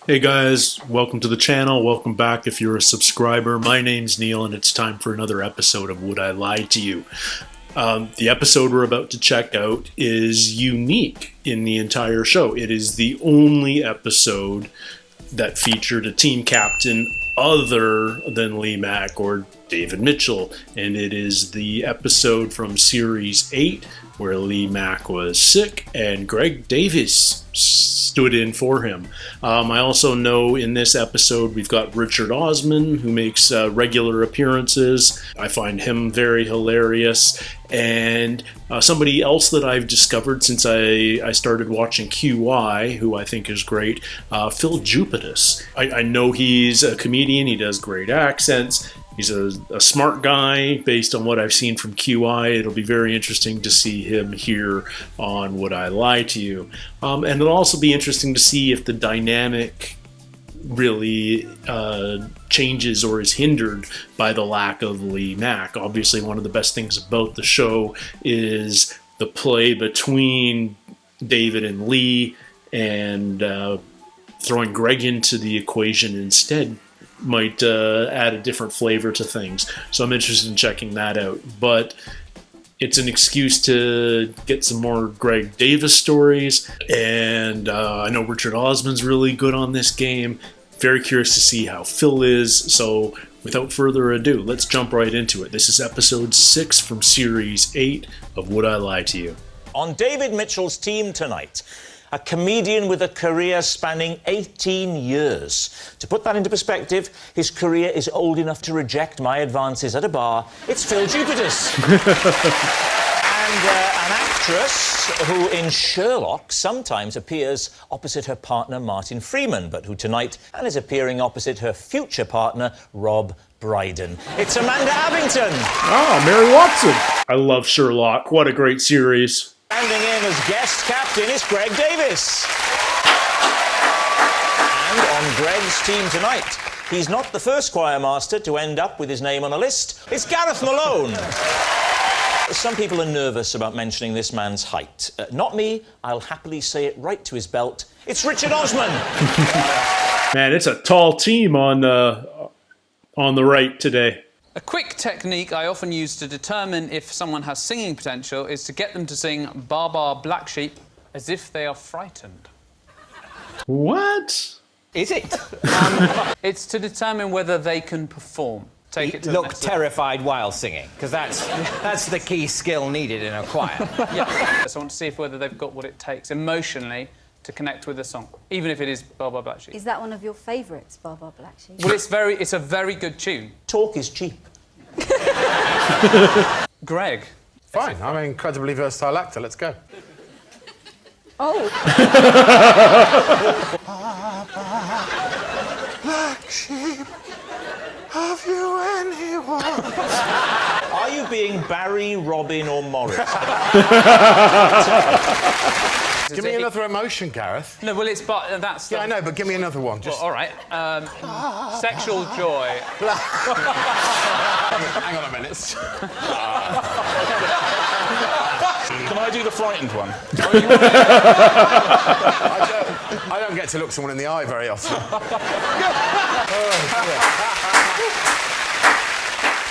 Hey guys, welcome to the channel. Welcome back if you're a subscriber. My name's Neil and it's time for another episode of Would I Lie to You? The episode we're about to check out is unique in the entire show. It is the only episode that featured a team captain other than Lee Mack or David Mitchell, and it is the episode from Series 8 where Lee Mack was sick and Greg Davies stood in for him. I also know in this episode we've got Richard Osman, who makes regular appearances. I find him very hilarious. And somebody else that I've discovered since I started watching QI, who I think is great, Phill Jupitus. I know he's a comedian, he does great accents. He's a smart guy based on what I've seen from QI. It'll be very interesting to see him here on Would I Lie to You? And it'll also be interesting to see if the dynamic really changes or is hindered by the lack of Lee Mack. Obviously, one of the best things about the show is the play between David and Lee, and throwing Greg into the equation instead might add a different flavor to things. So I'm interested in checking that out. But it's an excuse to get some more Greg Davies stories. And I know Richard Osman's really good on this game. Very curious to see how Phill is. So without further ado, let's jump right into it. This is episode 6 from Series 8 of Would I Lie to You? On David Mitchell's team tonight, a comedian with a career spanning 18 years. To put that into perspective, his career is old enough to reject my advances at a bar. It's Phill Jupitus. And an actress who in Sherlock sometimes appears opposite her partner Martin Freeman, but who tonight is appearing opposite her future partner Rob Brydon. It's Amanda Abington. Ah, Mary Watson. I love Sherlock. What a great series. Standing in as guest captain is Greg Davies. And on Greg's team tonight, he's not the first choir master to end up with his name on a list. It's Gareth Malone. Some people are nervous about mentioning this man's height. Not me. I'll happily say it right to his belt. It's Richard Osman. Man, it's a tall team on the right today. A quick technique I often use to determine if someone has singing potential is to get them to sing Bar Bar Black Sheep as if they are frightened. What? Is it? It's to determine whether they can perform. Take it to Look the next level. terrified while singing, because that's the key skill needed in a choir. Yeah. So I want to see if whether they've got what it takes emotionally to connect with the song, even if it is Bar Bar Black Sheep. Is that one of your favourites, Bar Bar Black Sheep? Well, it's a very good tune. Talk is cheap. Greg. Fine, I'm an incredibly versatile actor. Let's go. Oh. Black sheep, have you anyone? Are you being Barry, Robin or Morris? Give me another emotion, Gareth. No, well, that's... Yeah, I know, but give me another one. Just... Well, all right. Sexual joy. Hang on a minute. Can I do the frightened one? I don't get to look someone in the eye very often.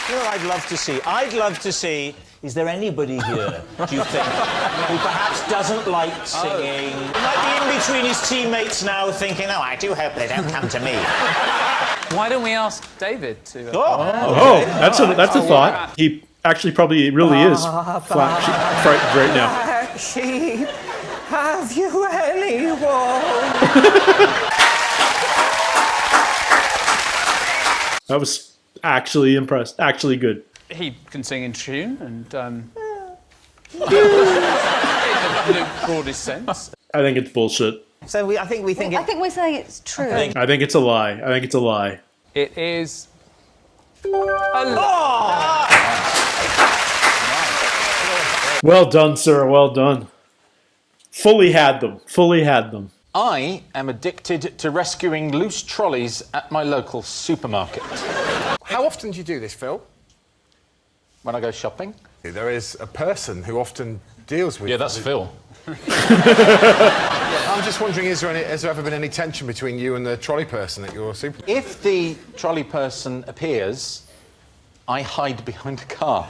You know what I'd love to see? I'd love to see, is there anybody here, do you think, who perhaps doesn't like singing? He might be in between his teammates now thinking, oh, I do hope they don't come to me. Why don't we ask David to... Oh, that's a thought. He actually probably really is frightened right now. Black sheep, have you anyone? That was actually impressed. Actually good. He can sing in tune and... in the broadest sense. I think it's bullshit. So I think we think I think we're saying it's true. I think it's a lie. I think it's a lie. It is... a lie. Well done, sir. Well done. Fully had them. Fully had them. I am addicted to rescuing loose trolleys at my local supermarket. How often do you do this, Phill? When I go shopping. There is a person who often deals with... Yeah, that's Phill. I'm just wondering, has there ever been any tension between you and the trolley person at your supermarket? If the trolley person appears, I hide behind a car.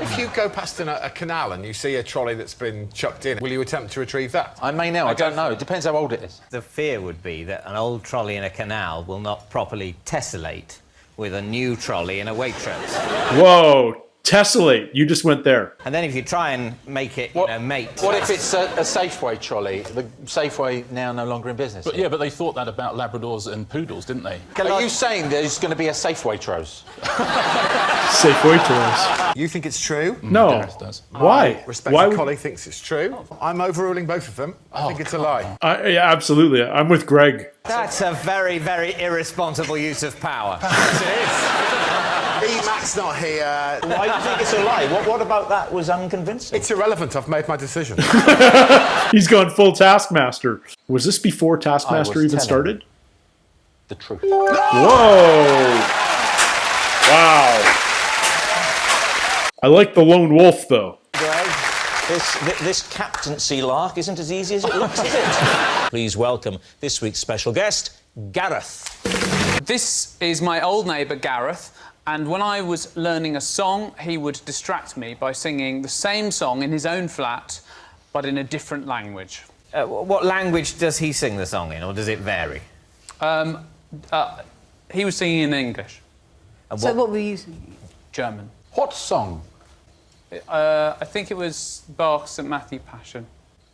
If you go past a canal and you see a trolley that's been chucked in, will you attempt to retrieve that? I may now, I don't know. It depends how old it is. The fear would be that an old trolley in a canal will not properly tessellate with a new trolley in a Waitrose. Whoa, tessellate. You just went there. And then if you try and make it, mate... What if it's a Safeway trolley? The Safeway now no longer in business. But yeah, but they thought that about Labradors and Poodles, didn't they? Are you saying there's going to be a Safeway Tros? Safeway tours. You think it's true? No. Gareth does. Why? Respected Why would... colleague thinks it's true. I'm overruling both of them. I think it's a lie. Yeah, absolutely. I'm with Greg. That's a very, very irresponsible use of power. Yes, it is. Matt's not here. Why do you think it's a lie? What about that was unconvincing? It's irrelevant. I've made my decision. He's gone full Taskmaster. Was this before Taskmaster even telling started? The truth. Whoa! Wow. I like the lone wolf, though. Greg, this captaincy lark isn't as easy as it looks, is it? Please welcome this week's special guest, Gareth. This is my old neighbour, Gareth, and when I was learning a song, he would distract me by singing the same song in his own flat, but in a different language. What language does he sing the song in, or does it vary? He was singing in English. So what were you singing? German. What song? I think it was Bach's St. Matthew Passion.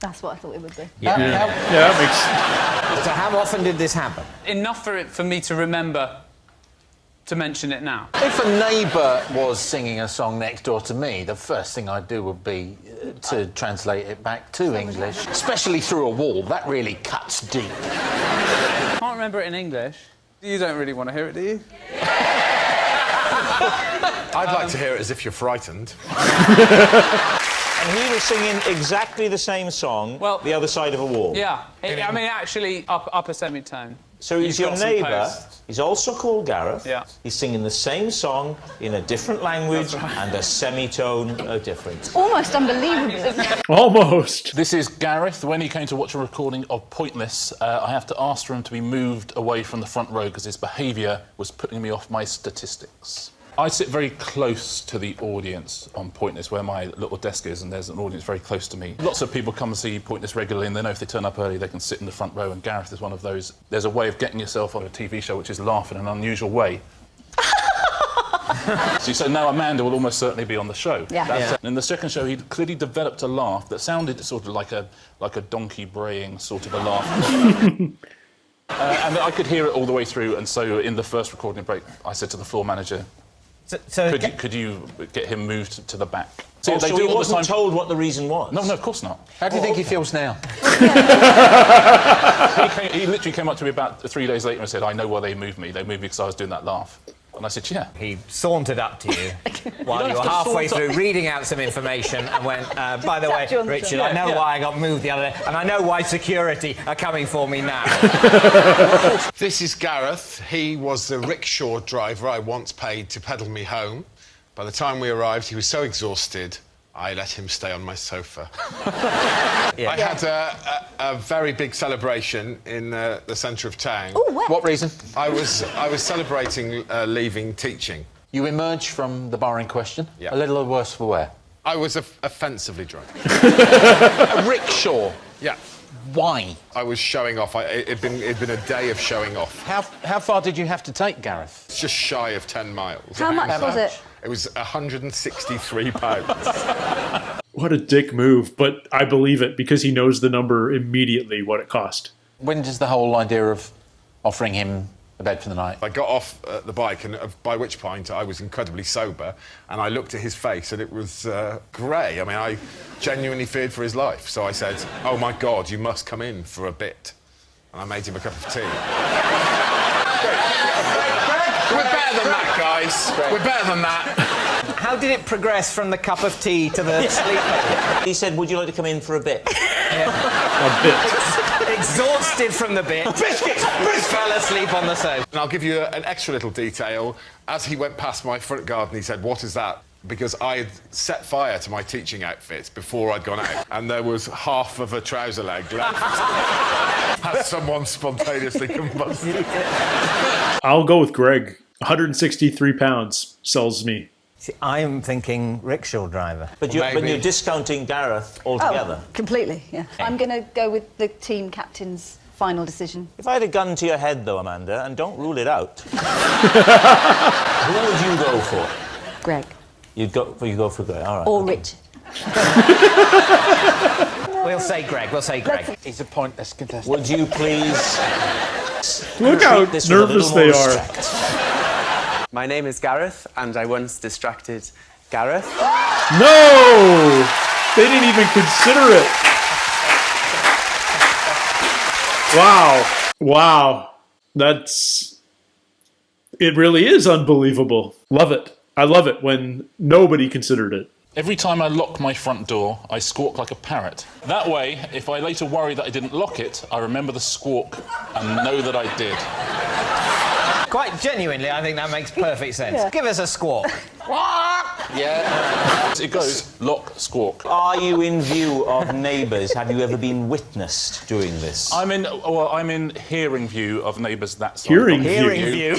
That's what I thought it would be. Yeah, that makes... So how often did this happen? Enough for me to remember to mention it now. If a neighbour was singing a song next door to me, the first thing I'd do would be to translate it back to English, especially through a wall. That really cuts deep. I can't remember it in English. You don't really want to hear it, do you? I'd like to hear it as if you're frightened. And he was singing exactly the same song, the other side of a wall. Yeah. I mean, actually, upper semitone. So he's your neighbour. He's also called Gareth. Yeah. He's singing the same song in a different language and a semitone different. Almost unbelievable. Almost. This is Gareth. When he came to watch a recording of Pointless, I have to ask for him to be moved away from the front row because his behaviour was putting me off my statistics. I sit very close to the audience on Pointless, where my little desk is, and there's an audience very close to me. Lots of people come and see Pointless regularly, and they know if they turn up early, they can sit in the front row, and Gareth is one of those. There's a way of getting yourself on a TV show which is laugh in an unusual way. So you say, no, Amanda will almost certainly be on the show. Yeah. And in the second show, he clearly developed a laugh that sounded sort of like a donkey braying sort of a laugh. And I could hear it all the way through, and so in the first recording break, I said to the floor manager, could you get him moved to the back? So he wasn't told what the reason was? No, of course not. How do you think he feels now? He literally came up to me about 3 days later and said, I know why they moved me. They moved me because I was doing that laugh. And I said, yeah. He sauntered up to you while you were halfway through reading out some information and went, by the way, Richard, I know why I got moved the other day, and I know why security are coming for me now. This is Gareth. He was the rickshaw driver I once paid to pedal me home. By the time we arrived, he was so exhausted, I let him stay on my sofa. I had a very big celebration in the centre of town. Oh, where? What reason? I was celebrating leaving teaching. You emerged from the bar in question, Yeah. a little worse for wear. I was offensively drunk. A rickshaw? Yeah. Why? I was showing off. It'd been a day of showing off. How far did you have to take, Gareth? It's just shy of 10 miles. How much was it? It was £163. What a dick move, but I believe it because he knows the number immediately what it cost. When does the whole idea of offering him a bed for the night? I got off the bike, and by which point I was incredibly sober, and I looked at his face, and it was grey. I mean, I genuinely feared for his life. So I said, "Oh my God, you must come in for a bit," and I made him a cup of tea. We're better than that, guys. We're better than that. How did it progress from the cup of tea to the sleep? He said, would you like to come in for a bit? A bit. Exhausted from the bit. Biscuits! Fell asleep on the sofa. And I'll give you an extra little detail. As he went past my front garden, he said, "What is that?" because I had set fire to my teaching outfits before I'd gone out, and there was half of a trouser leg left as someone spontaneously combusted. I'll go with Greg. 163 pounds sells me. See, I'm thinking rickshaw driver. But you're discounting Gareth altogether. Oh, completely, yeah. I'm going to go with the team captain's final decision. If I had a gun to your head, though, Amanda, and don't rule it out, who would you go for? Greg. You go for Greg, all right. Or Richard. We'll say Greg. He's a pointless contestant. Would you please... Look how treat this with a nervous little more they are. respect? My name is Gareth, and I once distracted Gareth. No! They didn't even consider it. Wow. Wow. It really is unbelievable. Love it. I love it when nobody considered it. Every time I lock my front door, I squawk like a parrot. That way, if I later worry that I didn't lock it, I remember the squawk and know that I did. Quite genuinely, I think that makes perfect sense. Yeah. Give us a squawk. Yeah. It goes, lock, squawk. Are you in view of neighbours? Have you ever been witnessed doing this? I'm in hearing view of neighbours that side. Hearing view.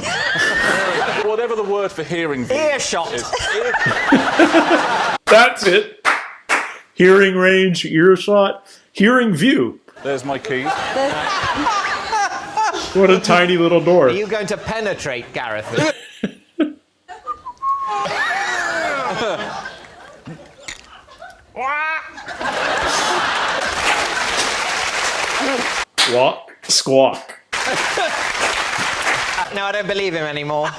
Whatever the word for hearing view Earshot. is. That's it. Hearing range, earshot, hearing view. There's my key. What a tiny little door. Are you going to penetrate Gareth? Walk, squawk. No, I don't believe him anymore.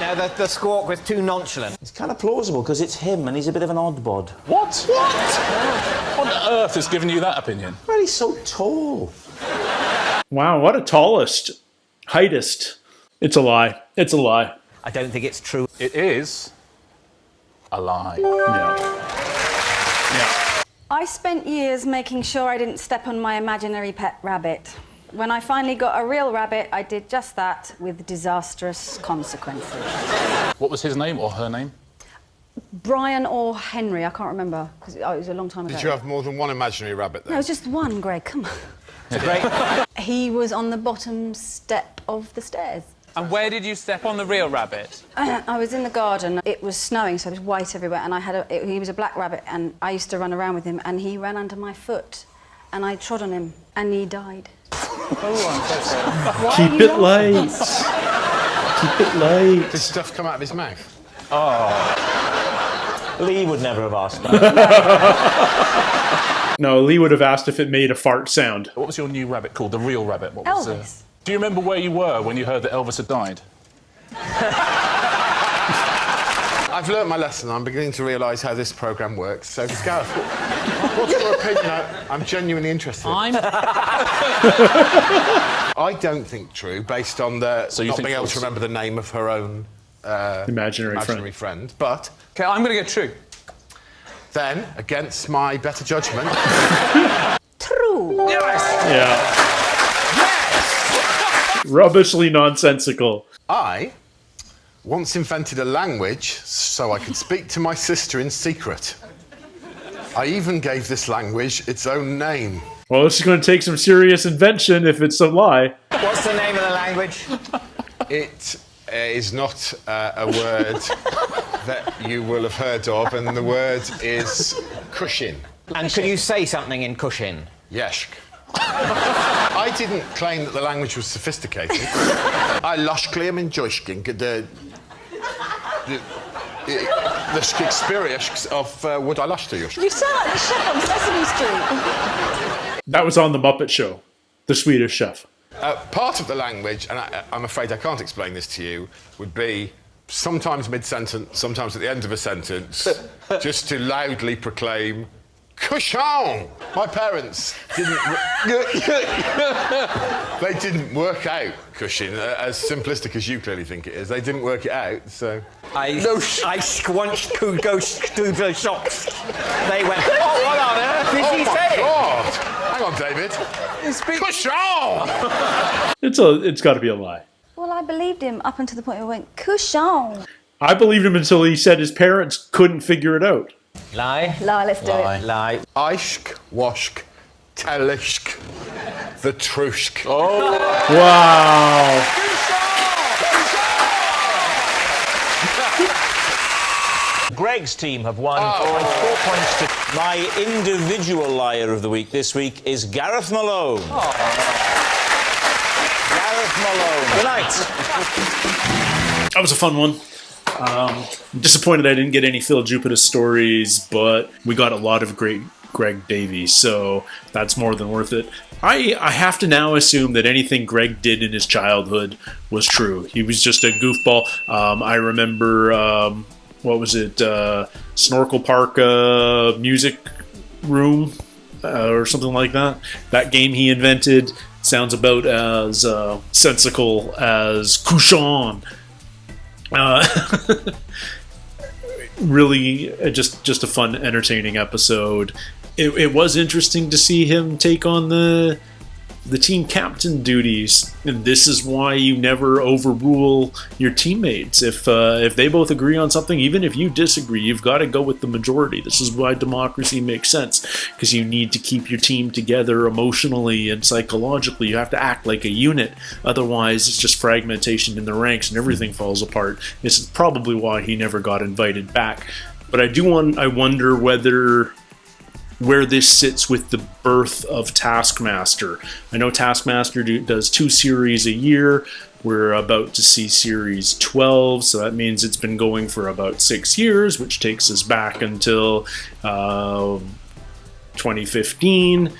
No, the squawk was too nonchalant. It's kind of plausible because it's him and he's a bit of an odd bod. What? What on earth has given you that opinion? Well, he's so tall. Wow, what a tallest, heightest. It's a lie. It's a lie. I don't think it's true. It is a lie. Yeah. I spent years making sure I didn't step on my imaginary pet rabbit. When I finally got a real rabbit, I did just that with disastrous consequences. What was his name or her name? Brian or Henry, I can't remember, because it was a long time ago. Did you have more than one imaginary rabbit then? No, it was just one, Greg, come on. He was on the bottom step of the stairs. And where did you step on the real rabbit? I was in the garden. It was snowing, so there was white everywhere, and he was a black rabbit, and I used to run around with him, and he ran under my foot, and I trod on him, and he died. Keep it light. Keep it light. Did stuff come out of his mouth? Oh. Lee would never have asked that. No, Lee would have asked if it made a fart sound. What was your new rabbit called? The real rabbit? What was, Elvis. Do you remember where you were when you heard that Elvis had died? I've learnt my lesson. I'm beginning to realise how this programme works. So, Gareth, what's your opinion? I'm genuinely interested. I don't think true, based on not being able to remember the name of her own imaginary friend. But... OK, I'm going to go true. Then, against my better judgment... True. Yes! Yeah. Yes! Rubbishly nonsensical. I once invented a language so I could speak to my sister in secret. I even gave this language its own name. Well, this is going to take some serious invention if it's a lie. What's the name of the language? It is not a word that you will have heard of, and the word is cushion. And could you say something in cushion? Yeshk. I didn't claim that the language was sophisticated. I lushkly am in joyshking the experience of would I lush to you? You sound like the chef on Sesame Street. That was on The Muppet Show, the Swedish Chef. Part of the language, and I'm afraid I can't explain this to you, would be sometimes mid-sentence, sometimes at the end of a sentence, just to loudly proclaim, Cochon! My parents didn't... they didn't work out cushion, as simplistic as you clearly think it is. They didn't work it out, so... I squanched to go to the shops. They went, oh, what on earth is he saying? Oh, my God! Hang on, David. Cochon! It's got to be a lie. Well, I believed him up until the point where he went, Couchon. I believed him until he said his parents couldn't figure it out. Lie. Lie, let's do it. Lie. Ishk, washk, telishk, the trushk. Wow. Greg's team have won by 4 points to... My individual liar of the week this week is Gareth Malone. Gareth Malone. Good night. That was a fun one. I'm disappointed I didn't get any Phill Jupitus stories, but we got a lot of great Greg Davies, so that's more than worth it. I have to now assume that anything Greg did in his childhood was true. He was just a goofball. I remember, what was it, Snorkel Park Music Room or something like that. That game he invented sounds about as sensical as Couchon. Really, just a fun, entertaining episode. It was interesting to see him take on the team captain duties, and this is why you never overrule your teammates. If they both agree on something, even if you disagree, you've got to go with the majority. This is why democracy makes sense, because you need to keep your team together emotionally and psychologically. You have to act like a unit, otherwise it's just fragmentation in the ranks and everything falls apart. This is probably why he never got invited back. But I wonder where this sits with the birth of Taskmaster. I know Taskmaster does 2 series a year. We're about to see series 12, so that means it's been going for about 6 years, which takes us back until 2015.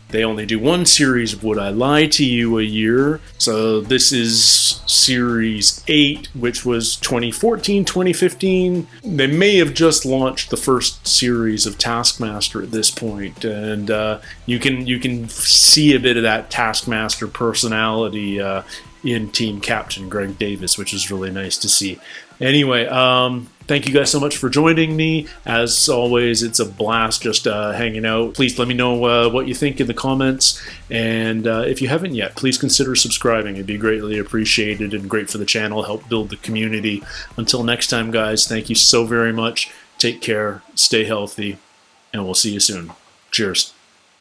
They only do 1 series of Would I Lie to You a year. So this is series 8, which was 2014, 2015. They may have just launched the first series of Taskmaster at this point, and you can see a bit of that Taskmaster personality in Team Captain Greg Davies, which is really nice to see. Anyway, thank you guys so much for joining me. As always, it's a blast just hanging out. Please let me know what you think in the comments. And if you haven't yet, please consider subscribing. It'd be greatly appreciated and great for the channel, help build the community. Until next time, guys, thank you so very much. Take care, stay healthy, and we'll see you soon. Cheers.